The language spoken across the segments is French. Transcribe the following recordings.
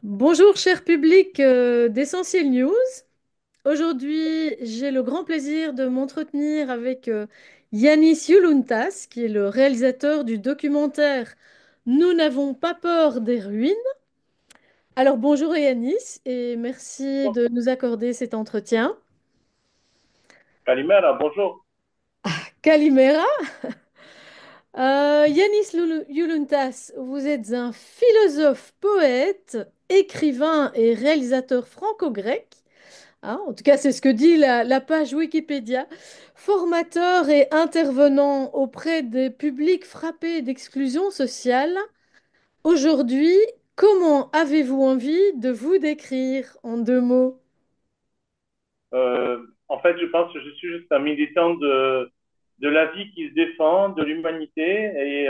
Bonjour cher public d'Essentiel News. Aujourd'hui, j'ai le grand plaisir de m'entretenir avec Yanis Youluntas, qui est le réalisateur du documentaire Nous n'avons pas peur des ruines. Alors bonjour Yanis et merci de nous accorder cet entretien. Calimera, bonjour. Calimera. Yanis Youluntas, vous êtes un philosophe, poète, écrivain et réalisateur franco-grec. Hein, en tout cas, c'est ce que dit la page Wikipédia. Formateur et intervenant auprès des publics frappés d'exclusion sociale. Aujourd'hui, comment avez-vous envie de vous décrire en deux mots? En fait, je pense que je suis juste un militant de la vie qui se défend, de l'humanité.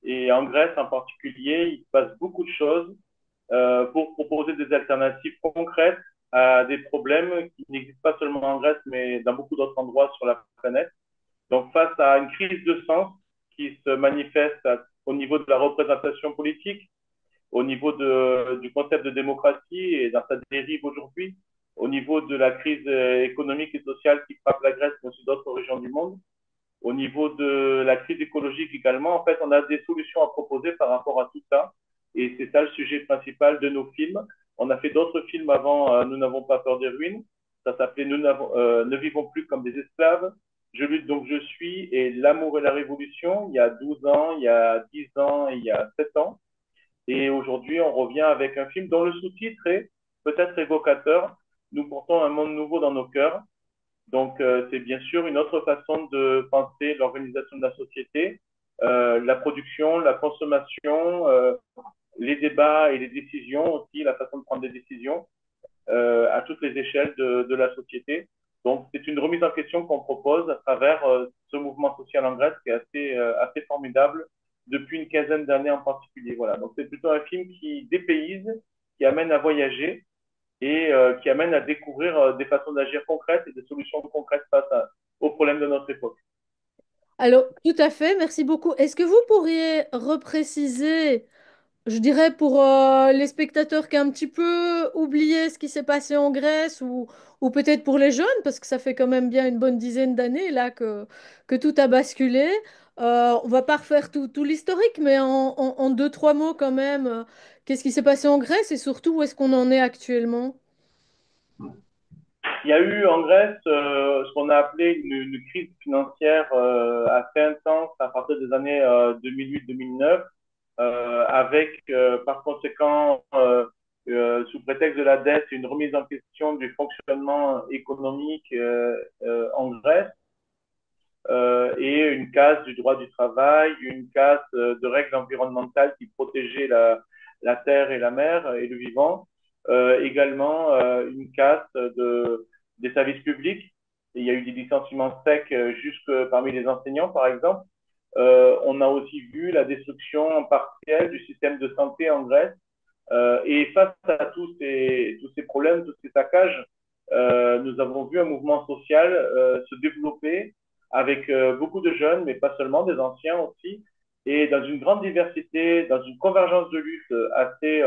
Et en Grèce en particulier, il se passe beaucoup de choses pour proposer des alternatives concrètes à des problèmes qui n'existent pas seulement en Grèce, mais dans beaucoup d'autres endroits sur la planète. Donc, face à une crise de sens qui se manifeste au niveau de la représentation politique, au niveau du concept de démocratie et dans sa dérive aujourd'hui, au niveau de la crise économique et sociale qui frappe la Grèce, mais aussi d'autres régions du monde, au niveau de la crise écologique également. En fait, on a des solutions à proposer par rapport à tout ça. Et c'est ça le sujet principal de nos films. On a fait d'autres films avant, Nous n'avons pas peur des ruines. Ça s'appelait Ne vivons plus comme des esclaves. Je lutte donc je suis et L'amour et la révolution, il y a 12 ans, il y a 10 ans, il y a 7 ans. Et aujourd'hui, on revient avec un film dont le sous-titre est peut-être évocateur. Nous portons un monde nouveau dans nos cœurs. Donc, c'est bien sûr une autre façon de penser l'organisation de la société, la production, la consommation, les débats et les décisions aussi, la façon de prendre des décisions à toutes les échelles de la société. Donc, c'est une remise en question qu'on propose à travers ce mouvement social en Grèce qui est assez formidable depuis une quinzaine d'années en particulier. Voilà. Donc, c'est plutôt un film qui dépayse, qui amène à voyager et qui amène à découvrir des façons d'agir concrètes et des solutions concrètes aux problèmes de notre époque. Alors, tout à fait, merci beaucoup. Est-ce que vous pourriez repréciser, je dirais pour les spectateurs qui ont un petit peu oublié ce qui s'est passé en Grèce ou peut-être pour les jeunes, parce que ça fait quand même bien une bonne dizaine d'années là que tout a basculé. On va pas refaire tout l'historique, mais en deux, trois mots quand même, qu'est-ce qui s'est passé en Grèce et surtout où est-ce qu'on en est actuellement? Il y a eu en Grèce ce qu'on a appelé une crise financière assez intense à partir des années 2008-2009, avec par conséquent, sous prétexte de la dette, une remise en question du fonctionnement économique en Grèce et une casse du droit du travail, une casse de règles environnementales qui protégeaient la terre et la mer et le vivant, également une casse des services publics. Et il y a eu des licenciements secs jusque parmi les enseignants, par exemple. On a aussi vu la destruction partielle du système de santé en Grèce. Et face à tous ces problèmes, tous ces saccages, nous avons vu un mouvement social se développer avec beaucoup de jeunes, mais pas seulement, des anciens aussi, et dans une grande diversité, dans une convergence de lutte assez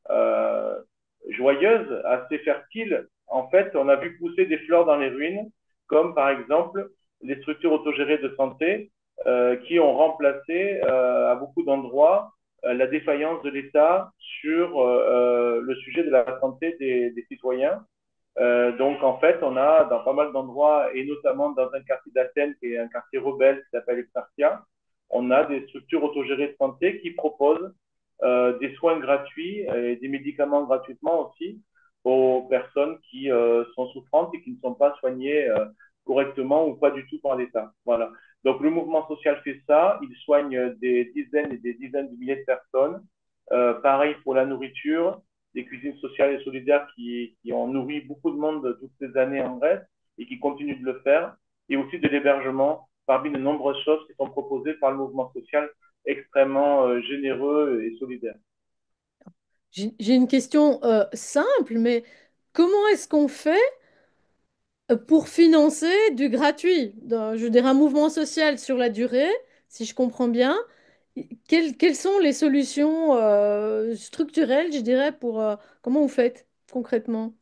euh, joyeuse, assez fertile. En fait, on a vu pousser des fleurs dans les ruines, comme par exemple les structures autogérées de santé, qui ont remplacé à beaucoup d'endroits la défaillance de l'État sur le sujet de la santé des citoyens. Donc, en fait, on a dans pas mal d'endroits, et notamment dans un quartier d'Athènes, qui est un quartier rebelle qui s'appelle Exarchia, on a des structures autogérées de santé qui proposent des soins gratuits et des médicaments gratuitement aussi aux personnes qui sont souffrantes et qui ne sont pas soignées correctement ou pas du tout par l'État. Voilà. Donc, le mouvement social fait ça. Il soigne des dizaines et des dizaines de milliers de personnes. Pareil pour la nourriture, des cuisines sociales et solidaires qui ont nourri beaucoup de monde toutes ces années en Grèce et qui continuent de le faire, et aussi de l'hébergement parmi de nombreuses choses qui sont proposées par le mouvement social extrêmement généreux et solidaire. J'ai une question simple, mais comment est-ce qu'on fait pour financer du gratuit? Je veux dire, un mouvement social sur la durée, si je comprends bien, quelles sont les solutions structurelles, je dirais, pour comment vous faites concrètement?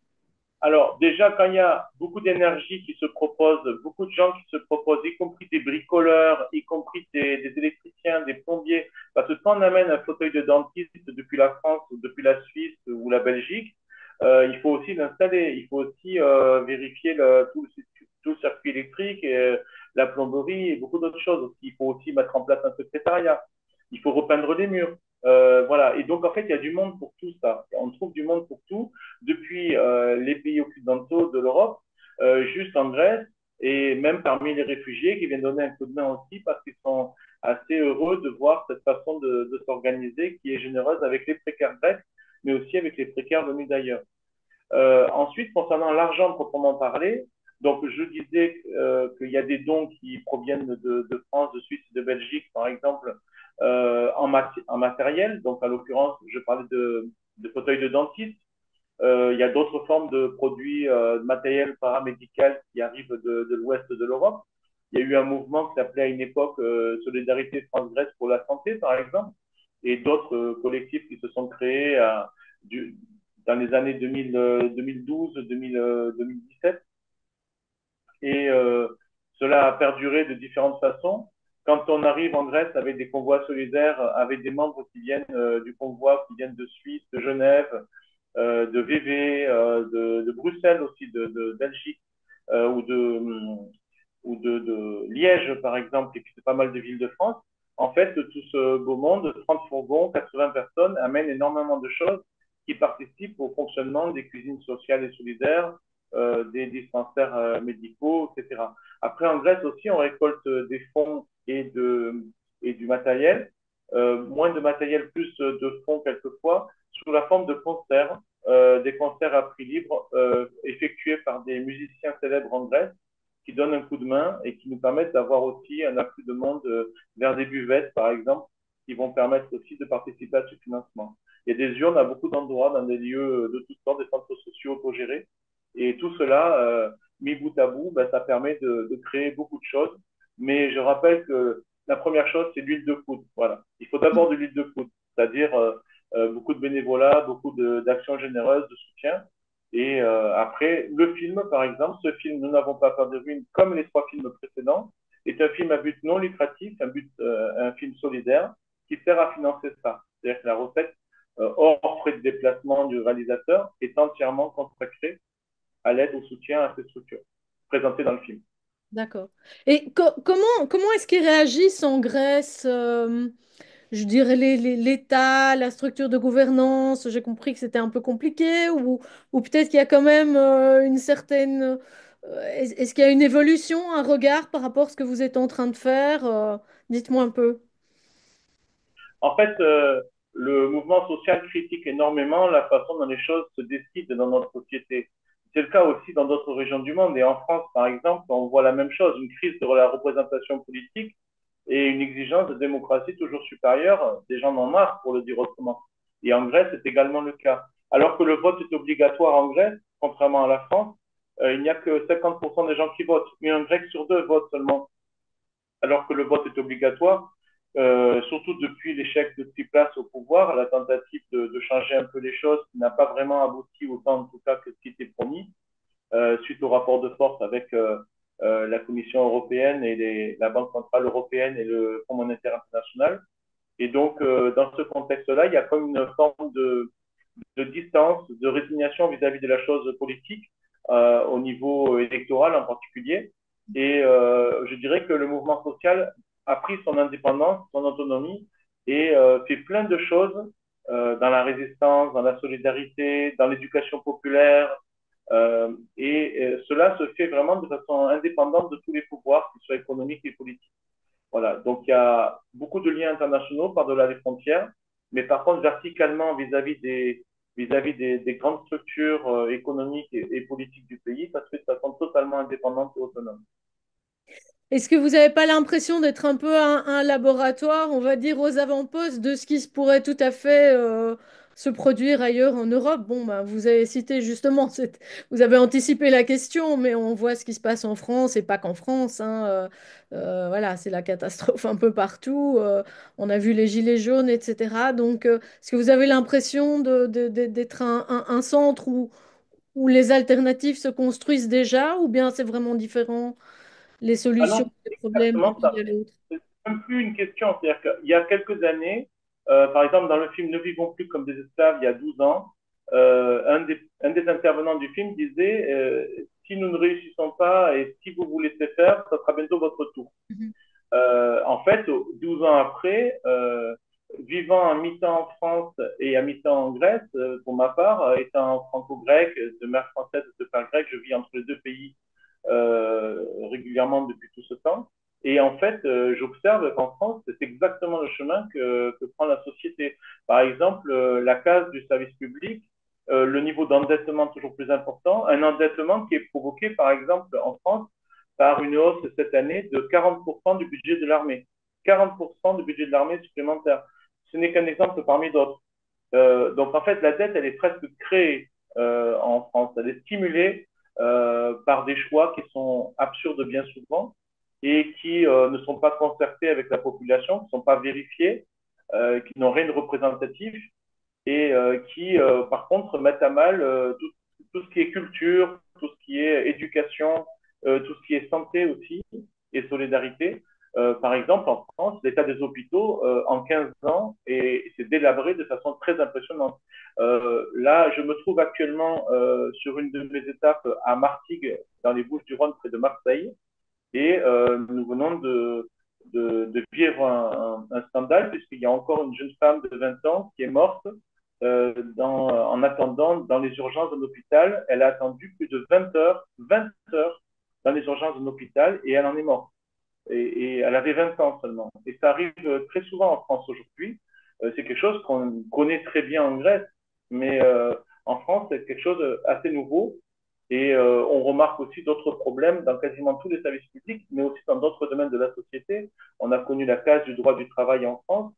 Alors, déjà, quand il y a beaucoup d'énergie qui se propose, beaucoup de gens qui se proposent, y compris des bricoleurs, y compris des électriciens, des plombiers, parce que quand on amène un fauteuil de dentiste depuis la France ou depuis la Suisse ou la Belgique, il faut aussi l'installer, il faut aussi vérifier tout le circuit électrique, et, la plomberie et beaucoup d'autres choses aussi. Il faut aussi mettre en place un secrétariat, il faut repeindre les murs. Voilà. Et donc, en fait, il y a du monde pour tout ça. On trouve du monde pour tout depuis les pays occidentaux de l'Europe, juste en Grèce, et même parmi les réfugiés qui viennent donner un coup de main aussi parce qu'ils sont assez heureux de voir cette façon de s'organiser qui est généreuse avec les précaires grecs, mais aussi avec les précaires venus d'ailleurs. Ensuite, concernant l'argent proprement parlé, donc je disais qu'il y a des dons qui proviennent de France, de Suisse, de Belgique, par exemple, en matériel. Donc, en l'occurrence, je parlais de fauteuils de dentiste. Il y a d'autres formes de produits de matériel paramédical qui arrivent de l'ouest de l'Europe. Il y a eu un mouvement qui s'appelait à une époque Solidarité France-Grèce pour la santé, par exemple, et d'autres collectifs qui se sont créés du, dans les années 2000, 2012, 2000, 2017. Et cela a perduré de différentes façons. Quand on arrive en Grèce avec des convois solidaires, avec des membres qui viennent du convoi, qui viennent de Suisse, de Genève, de VV, de Bruxelles aussi, de Belgique, ou de Liège, par exemple, et puis c'est pas mal de villes de France. En fait, tout ce beau monde, 30 fourgons, 80 personnes, amènent énormément de choses qui participent au fonctionnement des cuisines sociales et solidaires, des dispensaires médicaux, etc. Après, en Grèce aussi, on récolte des fonds et du matériel, moins de matériel, plus de fonds quelquefois, sous la forme de concerts, des concerts à prix libre effectués par des musiciens célèbres en Grèce qui donnent un coup de main et qui nous permettent d'avoir aussi un afflux de monde vers des buvettes, par exemple, qui vont permettre aussi de participer à ce financement. Il y a des urnes à beaucoup d'endroits, dans des lieux de toutes sortes, des centres sociaux autogérés. Et tout cela, mis bout à bout, ben, ça permet de créer beaucoup de choses. Mais je rappelle que la première chose, c'est l'huile de coude. Voilà. Il faut d'abord de l'huile de coude, c'est-à-dire beaucoup de bénévolat, beaucoup d'actions généreuses, de soutien. Et après, le film, par exemple, ce film, Nous n'avons pas peur de ruines, comme les trois films précédents, est un film à but non lucratif, un film solidaire qui sert à financer ça. C'est-à-dire que la recette, hors frais de déplacement du réalisateur, est entièrement consacrée à l'aide au soutien à ces structures présentées dans le film. D'accord. Et comment est-ce qu'ils réagissent en Grèce? Je dirais l'État, la structure de gouvernance. J'ai compris que c'était un peu compliqué, ou peut-être qu'il y a quand même une certaine. Est-ce qu'il y a une évolution, un regard par rapport à ce que vous êtes en train de faire? Dites-moi un peu. En fait, le mouvement social critique énormément la façon dont les choses se décident dans notre société. C'est le cas aussi dans d'autres régions du monde. Et en France, par exemple, on voit la même chose, une crise de la représentation politique et une exigence de démocratie toujours supérieure. Des gens en ont marre, pour le dire autrement. Et en Grèce, c'est également le cas. Alors que le vote est obligatoire en Grèce, contrairement à la France, il n'y a que 50% des gens qui votent. Mais un Grec sur deux vote seulement, alors que le vote est obligatoire, surtout depuis l'échec de Tsipras au pouvoir, la tentative de changer un peu les choses qui n'a pas vraiment abouti autant en tout cas que ce qui était promis, suite au rapport de force avec la Commission européenne et la Banque centrale européenne et le Fonds monétaire international. Et donc, dans ce contexte-là, il y a comme une forme de distance, de résignation vis-à-vis de la chose politique, au niveau électoral en particulier. Et je dirais que le mouvement social a pris son indépendance, son autonomie et fait plein de choses dans la résistance, dans la solidarité, dans l'éducation populaire. Et cela se fait vraiment de façon indépendante de tous les pouvoirs, qu'ils soient économiques et politiques. Voilà. Donc il y a beaucoup de liens internationaux par-delà les frontières, mais par contre verticalement vis-à-vis des grandes structures économiques et politiques du pays, ça se fait de façon totalement indépendante et autonome. Est-ce que vous n'avez pas l'impression d'être un peu un laboratoire, on va dire, aux avant-postes de ce qui se pourrait tout à fait se produire ailleurs en Europe. Bon, ben, vous avez cité justement, vous avez anticipé la question, mais on voit ce qui se passe en France et pas qu'en France, hein. Voilà, c'est la catastrophe un peu partout. On a vu les gilets jaunes, etc. Donc, est-ce que vous avez l'impression d'être un centre où les alternatives se construisent déjà, ou bien c'est vraiment différent, les Ah solutions, non, les c'est problèmes d'un exactement pays ça. à l'autre? C'est même plus une question. C'est-à-dire qu'il y a quelques années, par exemple, dans le film Ne vivons plus comme des esclaves, il y a 12 ans, un des intervenants du film disait si nous ne réussissons pas et si vous vous laissez faire, ça sera bientôt votre tour. Mhm. En fait, 12 ans après, vivant à mi-temps en France et à mi-temps en Grèce, pour ma part, étant franco-grec, de mère française et de père grec, je vis entre les deux pays régulièrement depuis tout ce temps. Et en fait, j'observe qu'en France, c'est exactement le chemin que prend la société. Par exemple, la case du service public, le niveau d'endettement toujours plus important, un endettement qui est provoqué, par exemple, en France, par une hausse cette année de 40% du budget de l'armée. 40% du budget de l'armée supplémentaire. Ce n'est qu'un exemple parmi d'autres. Donc en fait, la dette, elle est presque créée en France. Elle est stimulée par des choix qui sont absurdes bien souvent et qui ne sont pas concertés avec la population, qui ne sont pas vérifiés, qui n'ont rien de représentatif et qui, par contre, mettent à mal tout ce qui est culture, tout ce qui est éducation, tout ce qui est santé aussi et solidarité. Par exemple, en France, l'état des hôpitaux, en 15 ans, s'est délabré de façon très impressionnante. Là, je me trouve actuellement sur une de mes étapes à Martigues, dans les Bouches-du-Rhône, près de Marseille, et nous venons de vivre un scandale, puisqu'il y a encore une jeune femme de 20 ans qui est morte en attendant dans les urgences d'un hôpital. Elle a attendu plus de 20 heures dans les urgences d'un hôpital et elle en est morte. Et elle avait 20 ans seulement. Et ça arrive très souvent en France aujourd'hui. C'est quelque chose qu'on connaît très bien en Grèce, mais en France, c'est quelque chose d'assez nouveau. Et on remarque aussi d'autres problèmes dans quasiment tous les services publics, mais aussi dans d'autres domaines de la société. On a connu la case du droit du travail en France,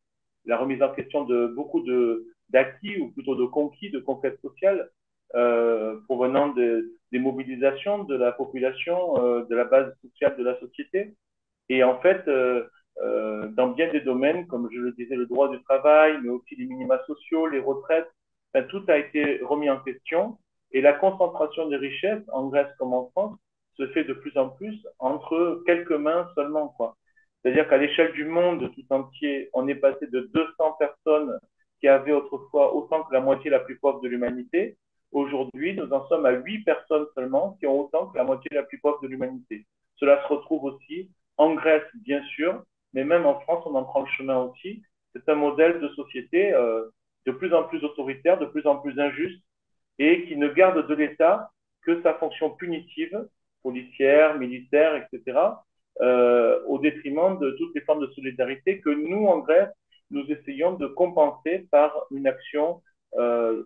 la remise en question de beaucoup d'acquis, ou plutôt de conquis, de conquêtes sociales, provenant des mobilisations de la population, de la base sociale de la société. Et en fait, dans bien des domaines, comme je le disais, le droit du travail, mais aussi les minima sociaux, les retraites, enfin, tout a été remis en question. Et la concentration des richesses, en Grèce comme en France, se fait de plus en plus entre quelques mains seulement, quoi. C'est-à-dire qu'à l'échelle du monde tout entier, on est passé de 200 personnes qui avaient autrefois autant que la moitié la plus pauvre de l'humanité. Aujourd'hui, nous en sommes à 8 personnes seulement qui ont autant que la moitié la plus pauvre de l'humanité. Cela se retrouve aussi en Grèce, bien sûr, mais même en France, on en prend le chemin aussi. C'est un modèle de société de plus en plus autoritaire, de plus en plus injuste, et qui ne garde de l'État que sa fonction punitive, policière, militaire, etc., au détriment de toutes les formes de solidarité que nous, en Grèce, nous essayons de compenser par une action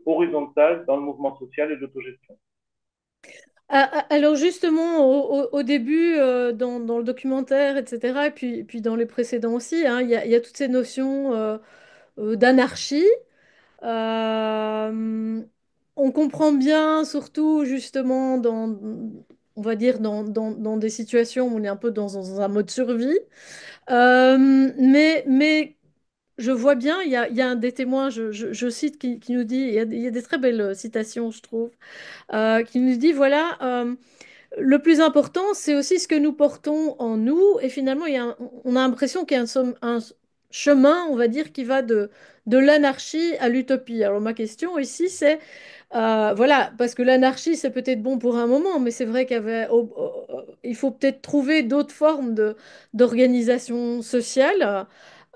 horizontale dans le mouvement social et l'autogestion. Alors justement, au début, dans le documentaire, etc., et puis dans les précédents aussi, hein, il y a toutes ces notions d'anarchie. Euh, on comprend bien, surtout justement on va dire, dans des situations où on est un peu dans un mode survie. Mais je vois bien, il y a un des témoins, je cite, qui nous dit, il y a des très belles citations, je trouve, qui nous dit, voilà. Le plus important, c'est aussi ce que nous portons en nous. Et finalement, on a l'impression qu'il y a un chemin, on va dire, qui va de l'anarchie à l'utopie. Alors, ma question ici, c'est, voilà, parce que l'anarchie, c'est peut-être bon pour un moment, mais c'est vrai il faut peut-être trouver d'autres formes d'organisation sociale.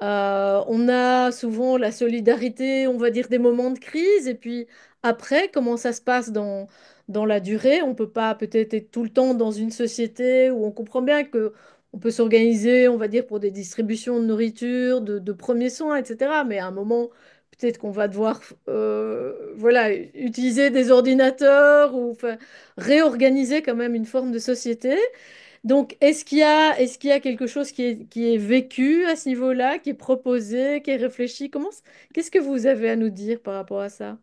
On a souvent la solidarité, on va dire, des moments de crise, et puis après, comment ça se passe dans la durée. On peut pas peut-être être tout le temps dans une société où on comprend bien que on peut s'organiser, on va dire, pour des distributions de nourriture, de premiers soins, etc. Mais à un moment, peut-être qu'on va devoir voilà, utiliser des ordinateurs ou enfin, réorganiser quand même une forme de société. Donc, est-ce qu'il y a quelque chose qui est vécu à ce niveau-là, qui est proposé, qui est réfléchi? Qu'est-ce que vous avez à nous dire par rapport à ça?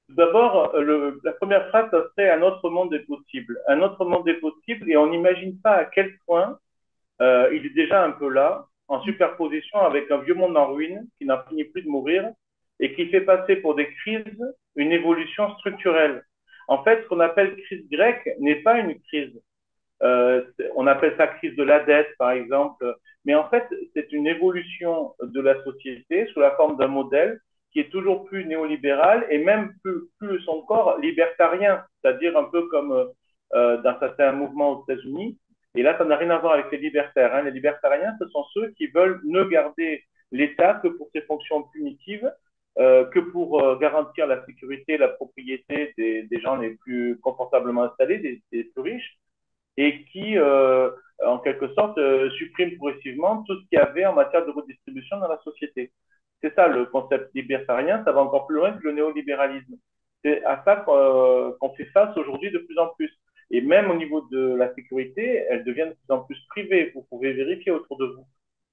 D'abord, la première phrase, ça serait un autre monde est possible. Un autre monde est possible et on n'imagine pas à quel point il est déjà un peu là, en superposition avec un vieux monde en ruine qui n'en finit plus de mourir et qui fait passer pour des crises une évolution structurelle. En fait, ce qu'on appelle crise grecque n'est pas une crise. On appelle ça crise de la dette, par exemple. Mais en fait, c'est une évolution de la société sous la forme d'un modèle qui est toujours plus néolibéral et même plus encore libertarien, c'est-à-dire un peu comme dans certains mouvements aux États-Unis. Et là, ça n'a rien à voir avec les libertaires. Hein. Les libertariens, ce sont ceux qui veulent ne garder l'État que pour ses fonctions punitives, que pour garantir la sécurité et la propriété des gens les plus confortablement installés, des plus riches et qui, en quelque sorte, supprime progressivement tout ce qu'il y avait en matière de redistribution dans la société. C'est ça le concept libertarien, ça va encore plus loin que le néolibéralisme. C'est à ça qu'on fait face aujourd'hui de plus en plus. Et même au niveau de la sécurité, elle devient de plus en plus privée. Vous pouvez vérifier autour de vous.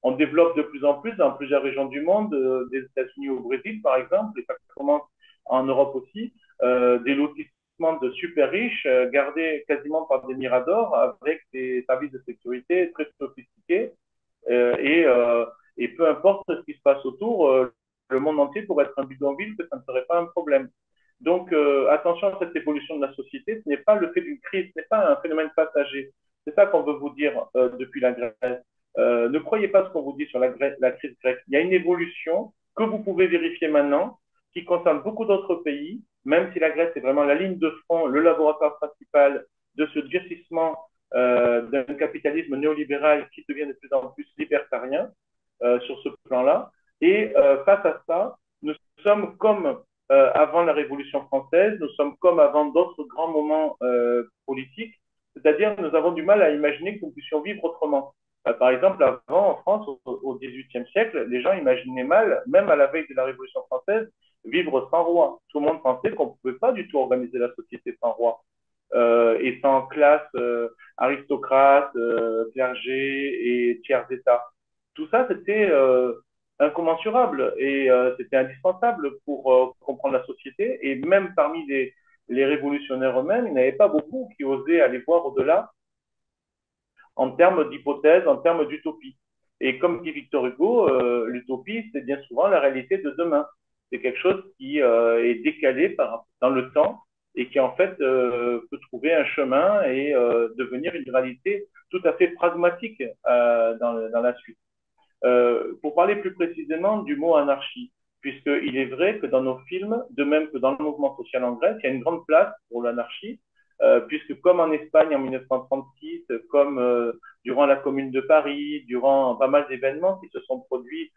On développe de plus en plus dans plusieurs régions du monde, des États-Unis au Brésil par exemple, et ça commence en Europe aussi, des lotissements de super riches gardés quasiment par des miradors avec des services de sécurité très sophistiqués euh, et, euh, et peu importe ce qui se passe autour, le monde entier pourrait être un bidonville, que ça ne serait pas un problème. Donc, attention à cette évolution de la société. Ce n'est pas le fait d'une crise, ce n'est pas un phénomène passager. C'est ça qu'on veut vous dire depuis la Grèce. Ne croyez pas ce qu'on vous dit sur la crise grecque. Il y a une évolution que vous pouvez vérifier maintenant, qui concerne beaucoup d'autres pays, même si la Grèce est vraiment la ligne de front, le laboratoire principal de ce durcissement d'un capitalisme néolibéral qui devient de plus en plus libertarien sur ce plan-là. Et face à ça, nous sommes comme avant la Révolution française, nous sommes comme avant d'autres grands moments politiques, c'est-à-dire nous avons du mal à imaginer que nous puissions vivre autrement. Par exemple, avant, en France, au XVIIIe siècle, les gens imaginaient mal, même à la veille de la Révolution française, vivre sans roi. Tout le monde pensait qu'on ne pouvait pas du tout organiser la société sans roi et sans classe aristocrate, clergé et tiers état. Tout ça, c'était incommensurable et c'était indispensable pour comprendre la société. Et même parmi les révolutionnaires eux-mêmes, il n'y avait pas beaucoup qui osaient aller voir au-delà en termes d'hypothèses, en termes d'utopie. Et comme dit Victor Hugo, l'utopie, c'est bien souvent la réalité de demain. C'est quelque chose qui est décalé dans le temps et qui en fait peut trouver un chemin et devenir une réalité tout à fait pragmatique dans la suite. Pour parler plus précisément du mot anarchie, puisqu'il est vrai que dans nos films, de même que dans le mouvement social en Grèce, il y a une grande place pour l'anarchie, puisque comme en Espagne en 1936, comme durant la Commune de Paris, durant pas mal d'événements qui se sont produits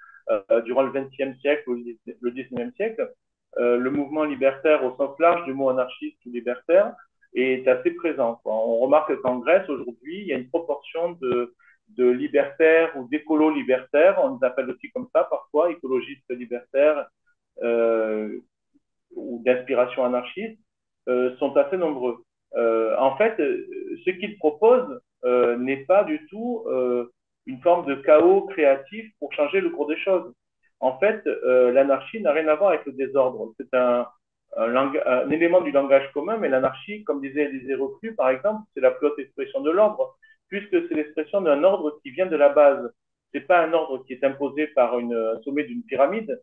durant le XXe siècle ou le XIXe siècle, le mouvement libertaire au sens large du mot anarchiste ou libertaire est assez présent. On remarque qu'en Grèce, aujourd'hui, il y a une proportion de libertaires ou d'écolos libertaires, on les appelle aussi comme ça parfois, écologistes libertaires ou d'inspiration anarchiste, sont assez nombreux. En fait, ce qu'ils proposent n'est pas du tout une forme de chaos créatif pour changer le cours des choses. En fait, l'anarchie n'a rien à voir avec le désordre. C'est un élément du langage commun, mais l'anarchie, comme disait Élisée Reclus, par exemple, c'est la plus haute expression de l'ordre, puisque c'est l'expression d'un ordre qui vient de la base. C'est pas un ordre qui est imposé par un sommet d'une pyramide,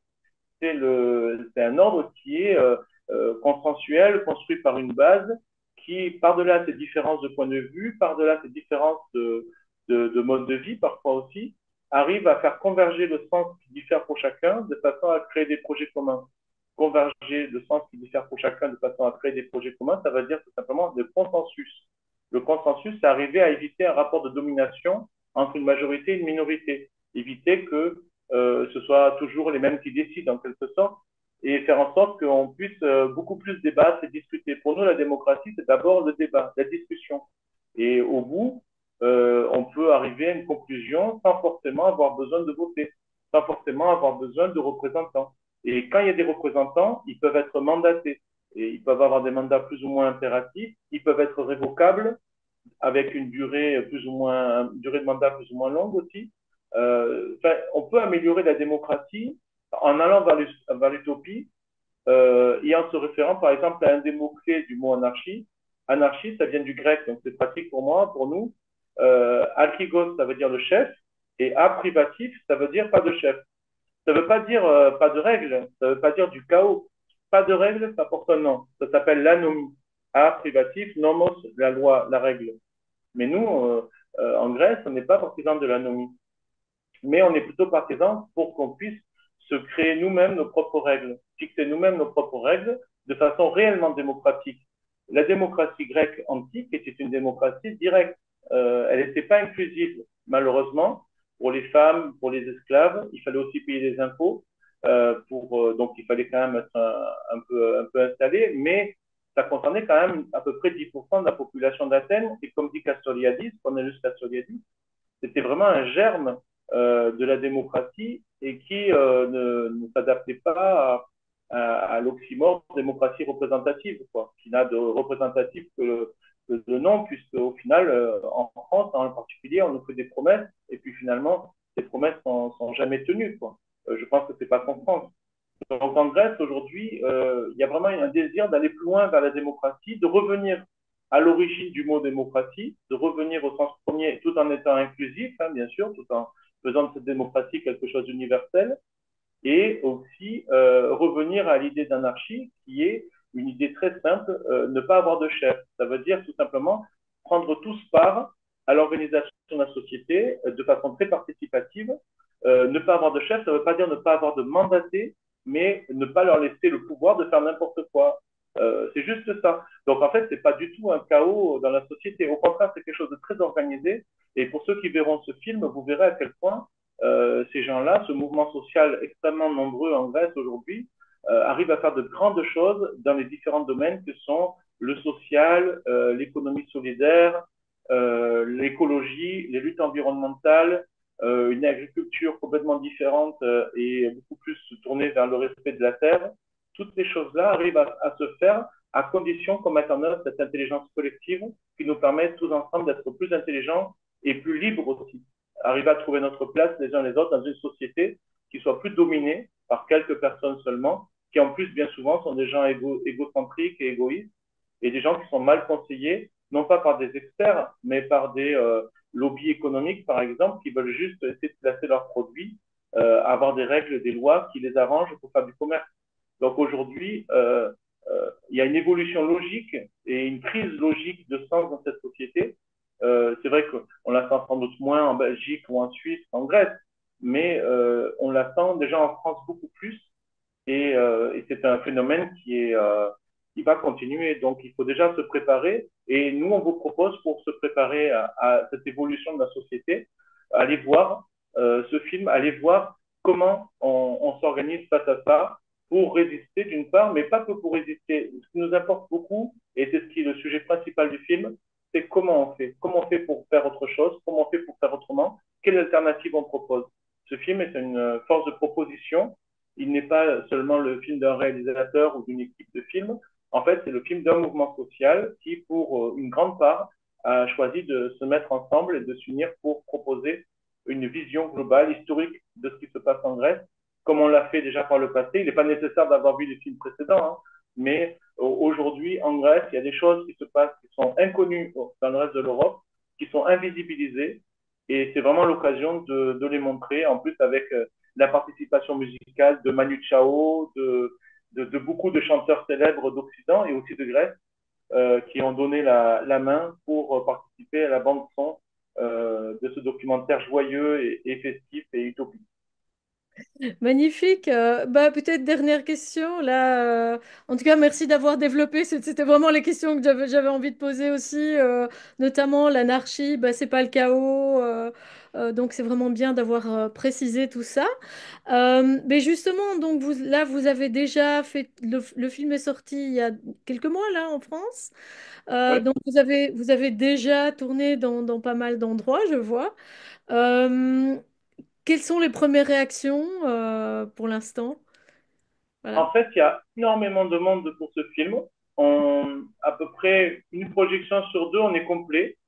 c'est un ordre qui est consensuel, construit par une base, qui, par-delà ces différences de point de vue, par-delà ces différences de mode de vie, parfois aussi, arrive à faire converger le sens qui diffère pour chacun de façon à créer des projets communs. Converger le sens qui diffère pour chacun de façon à créer des projets communs, ça veut dire tout simplement le consensus. Le consensus, c'est arriver à éviter un rapport de domination entre une majorité et une minorité. Éviter que ce soit toujours les mêmes qui décident en quelque sorte et faire en sorte qu'on puisse beaucoup plus débattre et discuter. Pour nous, la démocratie, c'est d'abord le débat, la discussion. Et au bout, on peut arriver à une conclusion sans forcément avoir besoin de voter, sans forcément avoir besoin de représentants. Et quand il y a des représentants, ils peuvent être mandatés. Et ils peuvent avoir des mandats plus ou moins impératifs, ils peuvent être révocables, avec une durée plus ou moins, une durée de mandat plus ou moins longue aussi. Enfin, on peut améliorer la démocratie en allant vers l'utopie et en se référant par exemple à un des mots-clés du mot anarchie. Anarchie, ça vient du grec, donc c'est pratique pour moi, pour nous. Archigos, ça veut dire le chef, et a privatif, ça veut dire pas de chef. Ça ne veut pas dire pas de règles, ça ne veut pas dire du chaos. Pas de règles, ça porte un nom. Ça s'appelle l'anomie. A privatif, nomos, la loi, la règle. Mais nous, en Grèce, on n'est pas partisans de l'anomie. Mais on est plutôt partisans pour qu'on puisse se créer nous-mêmes nos propres règles, fixer nous-mêmes nos propres règles de façon réellement démocratique. La démocratie grecque antique était une démocratie directe. Elle n'était pas inclusive, malheureusement, pour les femmes, pour les esclaves. Il fallait aussi payer des impôts. Donc, il fallait quand même être un peu installé, mais ça concernait quand même à peu près 10% de la population d'Athènes. Et comme dit Castoriadis, Cornelius Castoriadis, c'était vraiment un germe de la démocratie et qui ne s'adaptait pas à l'oxymore démocratie représentative, quoi, qui n'a de représentatif que le nom, puisque au final, en France en particulier, on nous fait des promesses et puis finalement, ces promesses sont jamais tenues, quoi. Je pense que c'est pas qu'en France. Donc en Grèce, aujourd'hui, il y a vraiment un désir d'aller plus loin vers la démocratie, de revenir à l'origine du mot démocratie, de revenir au sens premier tout en étant inclusif, hein, bien sûr, tout en faisant de cette démocratie quelque chose d'universel, et aussi revenir à l'idée d'anarchie qui est une idée très simple, ne pas avoir de chef. Ça veut dire tout simplement prendre tous part à l'organisation de la société de façon très participative. Ne pas avoir de chef, ça ne veut pas dire ne pas avoir de mandaté, mais ne pas leur laisser le pouvoir de faire n'importe quoi. C'est juste ça. Donc en fait, c'est pas du tout un chaos dans la société. Au contraire, c'est quelque chose de très organisé. Et pour ceux qui verront ce film, vous verrez à quel point ces gens-là, ce mouvement social extrêmement nombreux en Grèce aujourd'hui, arrivent à faire de grandes choses dans les différents domaines que sont le social, l'économie solidaire, l'écologie, les luttes environnementales, une agriculture complètement différente et beaucoup plus tournée vers le respect de la terre. Toutes ces choses-là arrivent à se faire à condition qu'on mette en œuvre cette intelligence collective qui nous permet tous ensemble d'être plus intelligents et plus libres aussi. Arriver à trouver notre place les uns les autres dans une société qui soit plus dominée par quelques personnes seulement, qui en plus bien souvent sont des gens égocentriques et égoïstes, et des gens qui sont mal conseillés, non pas par des experts, mais par des lobbies économiques, par exemple, qui veulent juste essayer de placer leurs produits, avoir des règles, des lois qui les arrangent pour faire du commerce. Donc aujourd'hui, il y a une évolution logique et une prise logique de sens dans cette société. C'est vrai qu'on la sent sans doute moins en Belgique ou en Suisse qu'en Grèce, mais on la sent déjà en France beaucoup plus et c'est un phénomène qui va continuer. Donc, il faut déjà se préparer. Et nous, on vous propose, pour se préparer à cette évolution de la société, allez voir ce film, allez voir comment on s'organise face à ça pour résister d'une part, mais pas que pour résister. Ce qui nous importe beaucoup, et c'est ce qui est le sujet principal du film, c'est comment on fait. Comment on fait pour faire autre chose, comment on fait pour faire autrement, quelle alternative on propose. Ce film est une force de proposition. Il n'est pas seulement le film d'un réalisateur ou d'une équipe de films. En fait, c'est le film d'un mouvement social qui, pour une grande part, a choisi de se mettre ensemble et de s'unir pour proposer une vision globale, historique de ce qui se passe en Grèce, comme on l'a fait déjà par le passé. Il n'est pas nécessaire d'avoir vu les films précédents, hein, mais aujourd'hui, en Grèce, il y a des choses qui se passent qui sont inconnues dans le reste de l'Europe, qui sont invisibilisées, et c'est vraiment l'occasion de les montrer, en plus avec la participation musicale de Manu Chao, de beaucoup de chanteurs célèbres d'Occident et aussi de Grèce qui ont donné la main pour participer à la bande son de ce documentaire joyeux et festif et utopique. Magnifique. Bah, peut-être dernière question. Là, en tout cas, merci d'avoir développé. C'était vraiment les questions que j'avais envie de poser aussi, notamment l'anarchie. Bah, c'est pas le chaos. Donc, c'est vraiment bien d'avoir précisé tout ça. Mais justement, donc là, vous avez déjà fait. Le film est sorti il y a quelques mois là en France. Oui. Donc, vous avez déjà tourné dans pas mal d'endroits, je vois. Euh, Quelles sont les premières réactions pour l'instant? Voilà. En fait, il y a énormément de monde pour ce film. À peu près une projection sur deux, on est complet.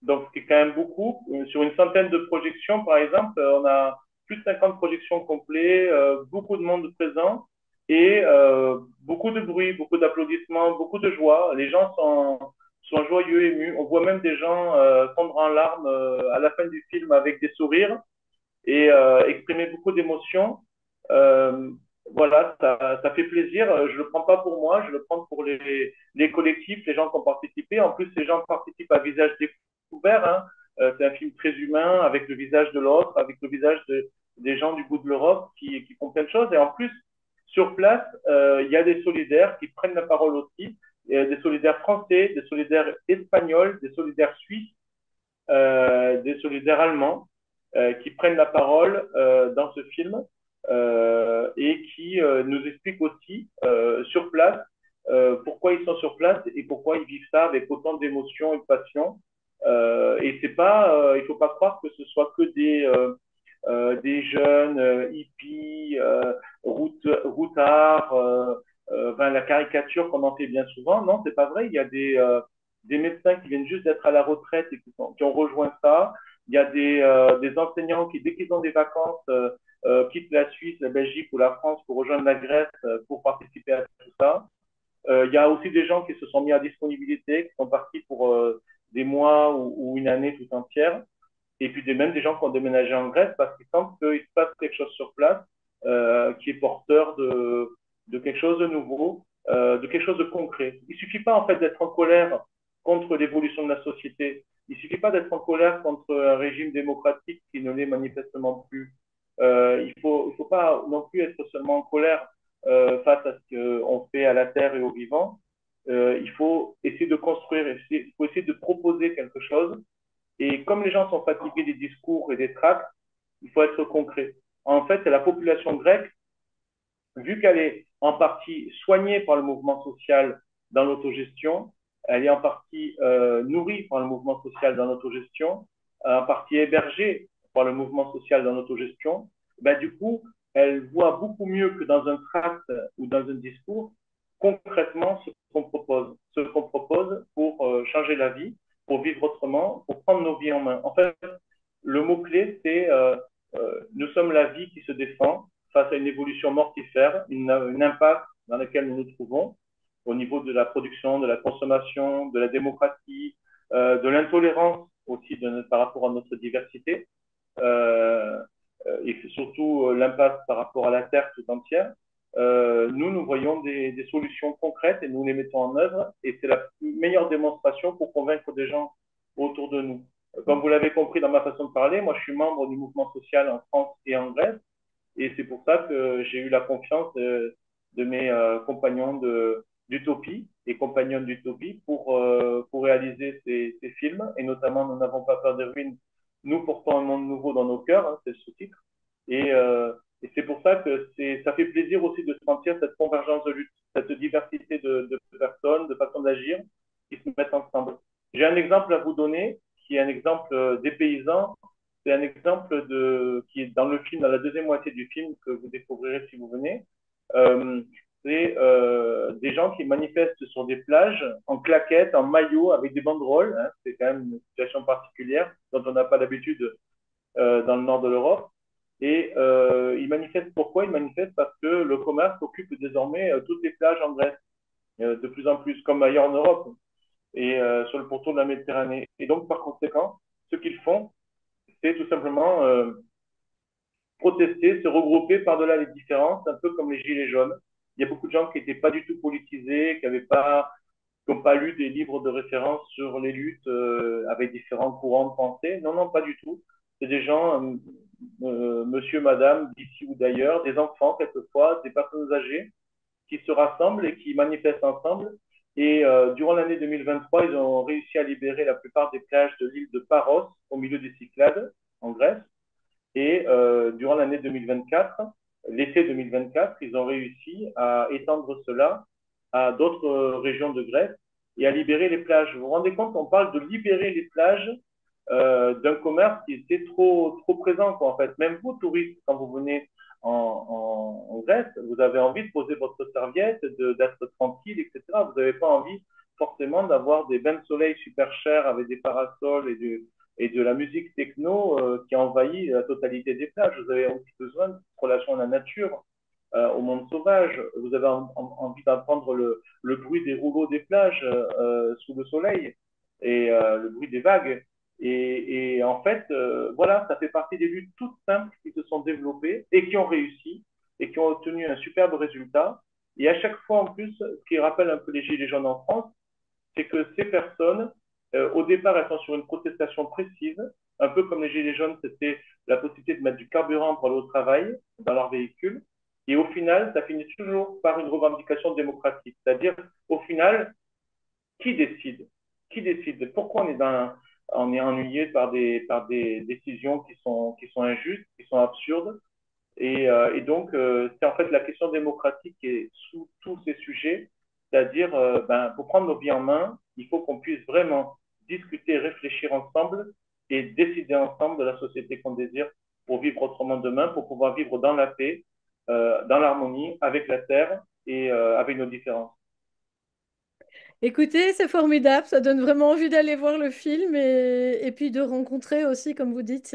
Donc, c'est quand même beaucoup. Sur une centaine de projections, par exemple, on a plus de 50 projections complètes, beaucoup de monde présent et beaucoup de bruit, beaucoup d'applaudissements, beaucoup de joie. Les gens sont joyeux, émus. On voit même des gens fondre en larmes à la fin du film avec des sourires et exprimer beaucoup d'émotions. Euh, voilà, ça fait plaisir. Je ne le prends pas pour moi, je le prends pour les collectifs, les gens qui ont participé. En plus, ces gens participent à visage découvert. Hein. C'est un film très humain, avec le visage de l'autre, avec le visage des gens du bout de l'Europe qui font plein de choses. Et en plus, sur place, il y a des solidaires qui prennent la parole aussi, des solidaires français, des solidaires espagnols, des solidaires suisses, des solidaires allemands qui prennent la parole dans ce film et qui nous expliquent aussi sur place pourquoi ils sont sur place et pourquoi ils vivent ça avec autant d'émotion et de passion. Et c'est pas, il faut pas croire que ce soit que des jeunes hippies, routards, ben, la caricature qu'on en fait bien souvent. Non, c'est pas vrai. Il y a des médecins qui viennent juste d'être à la retraite et qui ont rejoint ça. Il y a des enseignants qui, dès qu'ils ont des vacances, quittent la Suisse, la Belgique ou la France pour rejoindre la Grèce pour participer à tout ça. Il y a aussi des gens qui se sont mis à disponibilité, qui sont partis pour des mois ou une année tout entière. Et puis même des gens qui ont déménagé en Grèce parce qu'ils sentent qu'il se passe quelque chose sur place qui est porteur de quelque chose de nouveau, de quelque chose de concret. Il ne suffit pas en fait d'être en colère contre l'évolution de la société. Il ne suffit pas d'être en colère contre un régime démocratique qui ne l'est manifestement plus. Il faut pas non plus être seulement en colère face à ce qu'on fait à la terre et aux vivants. Il faut essayer de construire, il faut essayer de proposer quelque chose et comme les gens sont fatigués des discours et des tracts, il faut être concret. En fait, c'est la population grecque, vu qu'elle est en partie soignée par le mouvement social dans l'autogestion, elle est en partie nourrie par le mouvement social dans l'autogestion, en partie hébergée par le mouvement social dans l'autogestion, ben, du coup, elle voit beaucoup mieux que dans un tract ou dans un discours concrètement ce qu'on propose pour changer la vie, pour vivre autrement, pour prendre nos vies en main. En fait, le mot-clé, c'est nous sommes la vie qui se défend face à une évolution mortifère, une impasse dans laquelle nous nous trouvons au niveau de la production, de la consommation, de la démocratie, de l'intolérance aussi par rapport à notre diversité, euh, et surtout l'impasse par rapport à la Terre tout entière. Nous voyons des solutions concrètes et nous les mettons en œuvre et c'est la meilleure démonstration pour convaincre des gens autour de nous. Comme vous l'avez compris dans ma façon de parler, moi je suis membre du mouvement social en France et en Grèce et c'est pour ça que j'ai eu la confiance de mes compagnons d'utopie et compagnons d'utopie pour réaliser ces films et notamment Nous n'avons pas peur des ruines, nous portons un monde nouveau dans nos cœurs, hein, c'est le sous-titre. Et, euh, et c'est pour ça que ça fait plaisir aussi de sentir cette convergence de lutte, cette diversité de personnes, de façons d'agir qui se mettent ensemble. J'ai un exemple à vous donner qui est un exemple des paysans. C'est un exemple qui est dans le film, dans la deuxième moitié du film que vous découvrirez si vous venez. Euh, c'est des gens qui manifestent sur des plages en claquettes, en maillot, avec des banderoles. Hein. C'est quand même une situation particulière dont on n'a pas l'habitude dans le nord de l'Europe. Et ils manifestent pourquoi? Ils manifestent parce que le commerce occupe désormais toutes les plages en Grèce, de plus en plus, comme ailleurs en Europe et sur le pourtour de la Méditerranée. Et donc, par conséquent, ce qu'ils font, c'est tout simplement protester, se regrouper par-delà les différences, un peu comme les Gilets jaunes. Il y a beaucoup de gens qui n'étaient pas du tout politisés, qui n'ont pas lu des livres de référence sur les luttes avec différents courants de pensée. Non, non, pas du tout. C'est des gens, monsieur, madame, d'ici ou d'ailleurs, des enfants quelquefois, des personnes âgées, qui se rassemblent et qui manifestent ensemble. Et durant l'année 2023, ils ont réussi à libérer la plupart des plages de l'île de Paros, au milieu des Cyclades, en Grèce. Et durant l'année 2024, l'été 2024, ils ont réussi à étendre cela à d'autres régions de Grèce et à libérer les plages. Vous vous rendez compte, on parle de libérer les plages d'un commerce qui était trop présent, quoi, en fait. Même vous, touristes, quand vous venez en Grèce, vous avez envie de poser votre serviette, d'être tranquille, etc. Vous n'avez pas envie forcément d'avoir des bains de soleil super chers avec des parasols et de la musique techno qui envahit la totalité des plages. Vous avez aussi besoin de relation à la nature, au monde sauvage. Vous avez envie d'entendre le bruit des rouleaux des plages sous le soleil et le bruit des vagues. Et en fait, voilà, ça fait partie des luttes toutes simples qui se sont développées et qui ont réussi et qui ont obtenu un superbe résultat. Et à chaque fois, en plus, ce qui rappelle un peu les Gilets jaunes en France, c'est que ces personnes, au départ, elles sont sur une protestation précise, un peu comme les Gilets jaunes, c'était la possibilité de mettre du carburant pour aller au travail dans leur véhicule. Et au final, ça finit toujours par une revendication démocratique. C'est-à-dire, au final, qui décide? Qui décide? Pourquoi on est ennuyé par des décisions qui sont injustes, qui sont absurdes? Et donc, c'est en fait la question démocratique qui est sous tous ces sujets, c'est-à-dire, pour prendre nos vies en main, il faut qu'on puisse vraiment discuter, réfléchir ensemble et décider ensemble de la société qu'on désire pour vivre autrement demain, pour pouvoir vivre dans la paix, dans l'harmonie, avec la terre et avec nos différences. Écoutez, c'est formidable, ça donne vraiment envie d'aller voir le film et puis de rencontrer aussi, comme vous dites,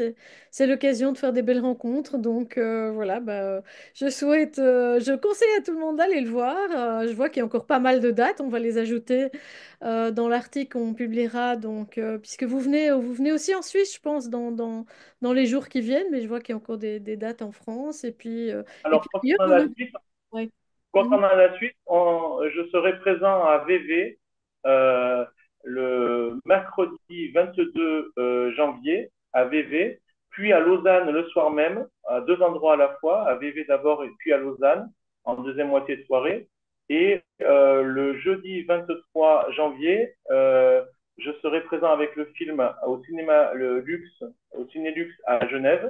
c'est l'occasion de faire des belles rencontres. Donc voilà, je conseille à tout le monde d'aller le voir. Je vois qu'il y a encore pas mal de dates, on va les ajouter dans l'article qu'on publiera. Donc, puisque vous venez aussi en Suisse, je pense, dans les jours qui viennent, mais je vois qu'il y a encore des dates en France et Alors, puis ailleurs concernant en la Europe. Suisse, Ouais. Mhm. concernant la Suisse, je serai présent à VV euh, le mercredi 22 janvier à VV, puis à Lausanne le soir même, à deux endroits à la fois, à VV d'abord et puis à Lausanne en deuxième moitié de soirée. Et le jeudi 23 janvier, je serai présent avec le film au cinéma le Luxe, au Cinélux à Genève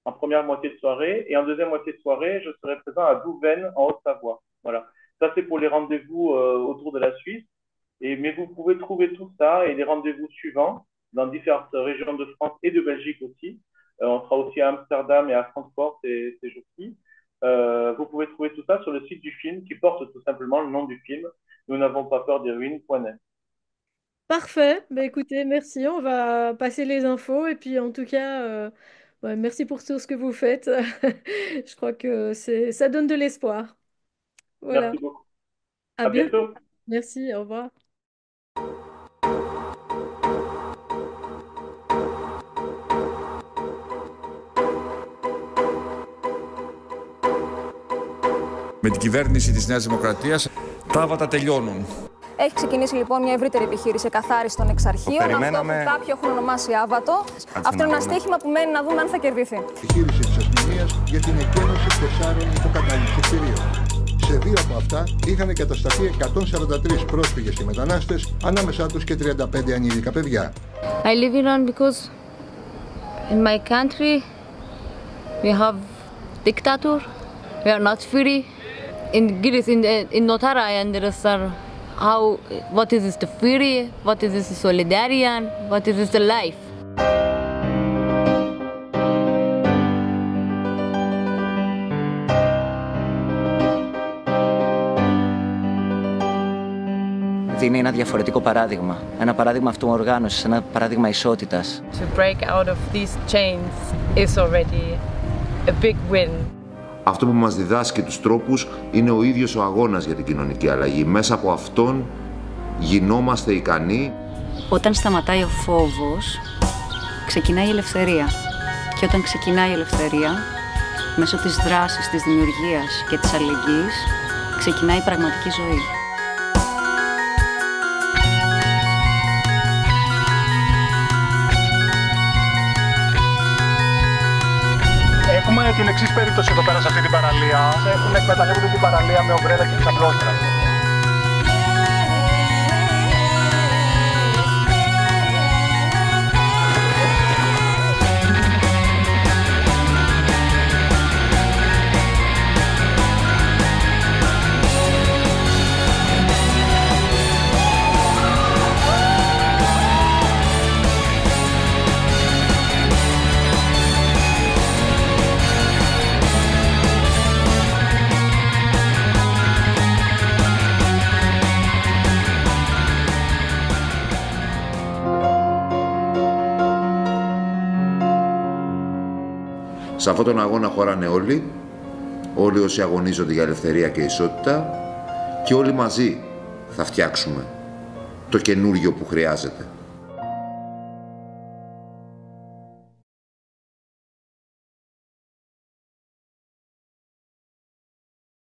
en première moitié de soirée. Et en deuxième moitié de soirée, je serai présent à Douvaine, en Haute-Savoie. Voilà. Ça, c'est pour les rendez-vous autour de la Suisse. Mais vous pouvez trouver tout ça et les rendez-vous suivants dans différentes régions de France et de Belgique aussi. On sera aussi à Amsterdam et à Francfort ces jours-ci. Vous pouvez trouver tout ça sur le site du film qui porte tout simplement le nom du film. Nous n'avons pas peur des ruines.net. Parfait. Ben, écoutez, merci. On va passer les infos. Et puis, en tout cas, ouais, merci pour tout ce que vous faites. Je crois que ça donne de l'espoir. Voilà. Merci beaucoup. À À bientôt. bientôt. Merci. Au revoir. Με την κυβέρνηση της Νέας Δημοκρατίας τα άβατα τελειώνουν. Έχει ξεκινήσει λοιπόν μια ευρύτερη επιχείρηση εκαθάρισης των εξαρχείων. Περιμέναμε... Αυτό που κάποιοι έχουν ονομάσει άβατο. Αυτό είναι ένα στοίχημα που μένει να δούμε αν θα κερδίσει. Επιχείρηση της αστυνομίας για την εκένωση 4 υποκατάληψης κτηρίων. Σε δύο από αυτά είχαν κατασταθεί 143 πρόσφυγες και μετανάστες, ανάμεσά τους και 35 ανήλικα παιδιά. I live in Iran because in my country we have dictator. We are not free. In Greece, in Notara, I understand what is this the free, what is this the solidarian, what is this the life. Είναι ένα διαφορετικό παράδειγμα. Ένα παράδειγμα αυτοοργάνωσης, ένα παράδειγμα ισότητας. To break out of these chains is already a big win. Αυτό που μας διδάσκει τους τρόπους είναι ο ίδιος ο αγώνας για την κοινωνική αλλαγή. Μέσα από αυτόν γινόμαστε ικανοί. Όταν σταματάει ο φόβος, ξεκινάει η ελευθερία. Και όταν ξεκινάει η ελευθερία, μέσω της δράσης, της δημιουργίας και της αλληλεγγύης, ξεκινάει η πραγματική ζωή. Έχουμε την εξής περίπτωση εδώ πέρα σε αυτή την παραλία. Έχουν εκμεταλλεύονται την παραλία με ομπρέλα και ξαπλώστρα. Σε αυτόν τον αγώνα χωράνε όλοι όσοι αγωνίζονται για ελευθερία και ισότητα και όλοι μαζί θα φτιάξουμε το καινούργιο που χρειάζεται.